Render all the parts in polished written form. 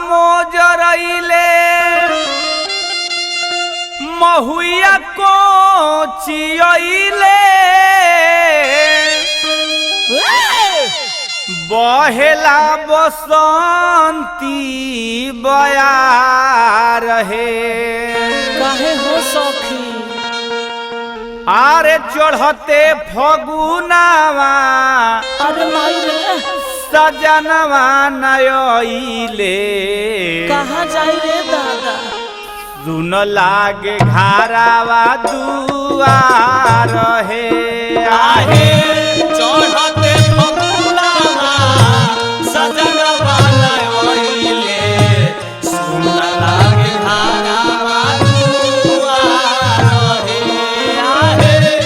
मोजरइले महुआ को चियइले बहेला बसंती बयार है काहे हो सखी आरे चढ़ते फगुनावा अरे माई रे सजनवा नयइले कहाँ जाई रे दादा सुन लागे घरावा दुआर है आहे चढ़ते फगुनावा सजनवा नयइले सुन लागे घरावा दुआर हे आहे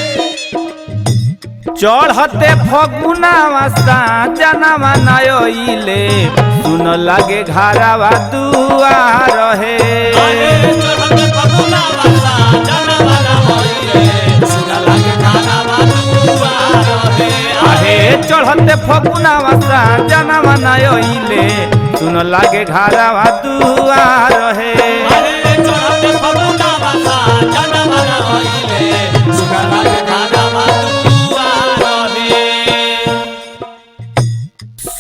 चढ़ते फगुनावा सजनवा नयइले सुन लागे घरावा दुआर है चढ़ते फगुनावा सजनवा नयइले सुन लागे घरावा दुआर हे आहे चढ़ते फगुनावा सजनवा नयइले सुन लागे घरावा दुआर है चढ़ते फगुनावा सजनवा नयइले सुन लागे घरावा दुआर हे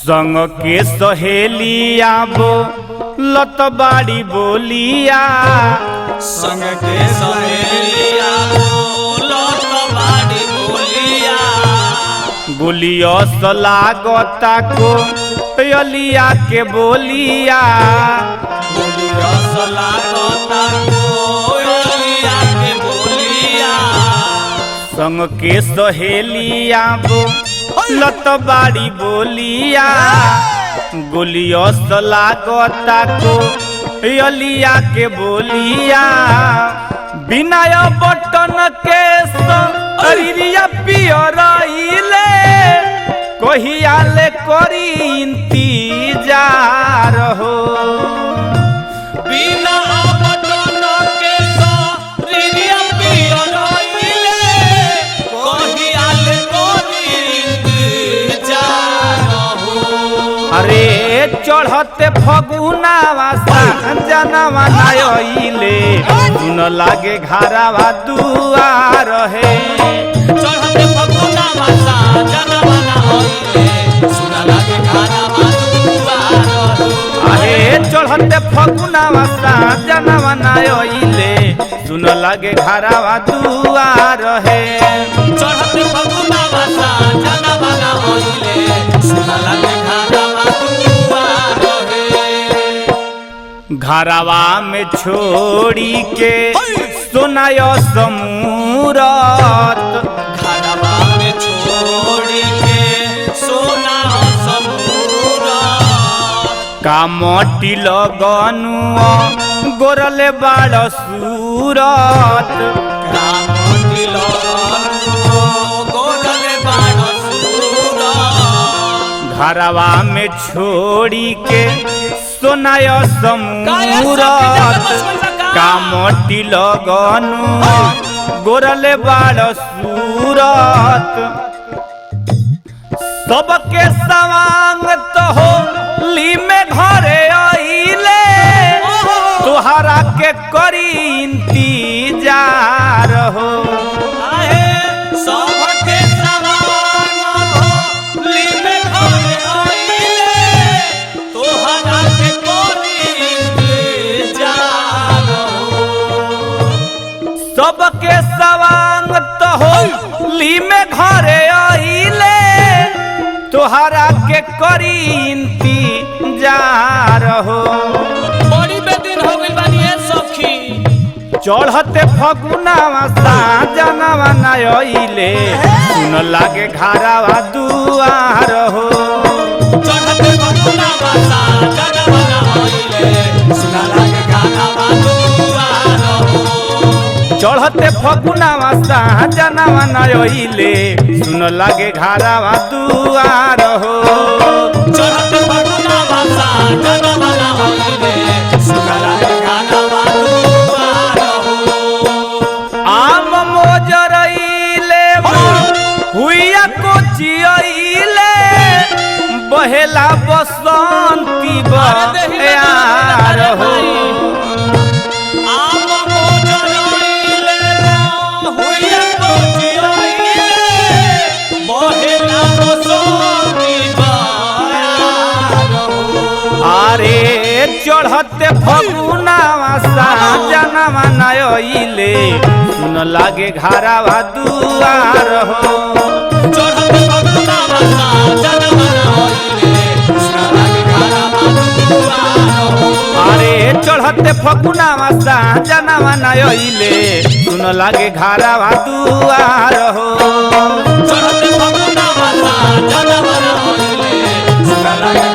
संग के सहेलिया बो लत बाड़ी बोलिया संग के सहेलिया बोलत बाड़ी बोलिया बोलियो सलागता को पयलिया के बोलिया बोलिया सलागता कोयलिया के बोलिया संग के सहेलिया बो लत बाड़ी बोलिया बोलियो सलागता को पयलिया के बोलिया बिना बटन के शरीरिया पियरइले कहिया ले करी इंतजार हो बिना बटन के शरीरिया पियरइले कहिया ले करी इंतजार हो अरे चढ़ते फगुनावा सजनवा नयइले सुन लागे घरावा दुआर है चढ़ते फगुनावा सजनवा नयइले सुन लागे घरावा दुआर हे आहे चढ़ते फगुनावा सजनवा नयइले सुन लागे घरावा दुआर है चढ़ते फगुनावा सजनवा नयइले सुन लागे घरावा दुआर हे घरावा में छोड़ी के सुनाय समूरत घरवा में छोड़ी के सोना समूरा का मोटी लगनुआ गोरले बाड़ सूरत रामोटी लगो गोरले बाड़ सूरा घरवा में छोड़ी के सोनाय समूरत का मोटी लगनुआ गोरले बाड़ सूरत सबके सवांग तो हो ली में घरे आइले तुहरा के करी इंतजार हो आहे सबके समान भोली में घरे आइले तोहरा के कोरी इंतजार हो सबके सवांग तो हो ली में घरे आइले तुहरा के करी इंतजार हो बड़ी बेदिन हो गइल बानी ए सखी चढ़ते फगुनावा सजनवा नयइले सुन लागे घरावा दुआर हो चढ़ते फगुनावा सजनवा नयइले सुन लागे घरावा दुआर हो चढ़ते फगुनावा सजनवा नयइले सुन लागे घरावा दुआर हो चढ़ते फगुनावा सजनवा नयइले सुन लागे घरावा दुआर हो आम मोजरइले हुइया को चियइले बहेला बसंती बयार हो अरे चढ़ते फगुनावा साजनवा नयले सुन लागे घरावा दुआर हो चढ़ते फगुनावा साजनवा नयले सुन लागे घरावा दुआर हो अरे चढ़ते फगुनावा साजनवा नयले सुन लागे घरावा दुआर हो चढ़ते फगुनावा साजनवा नयले सुन लागे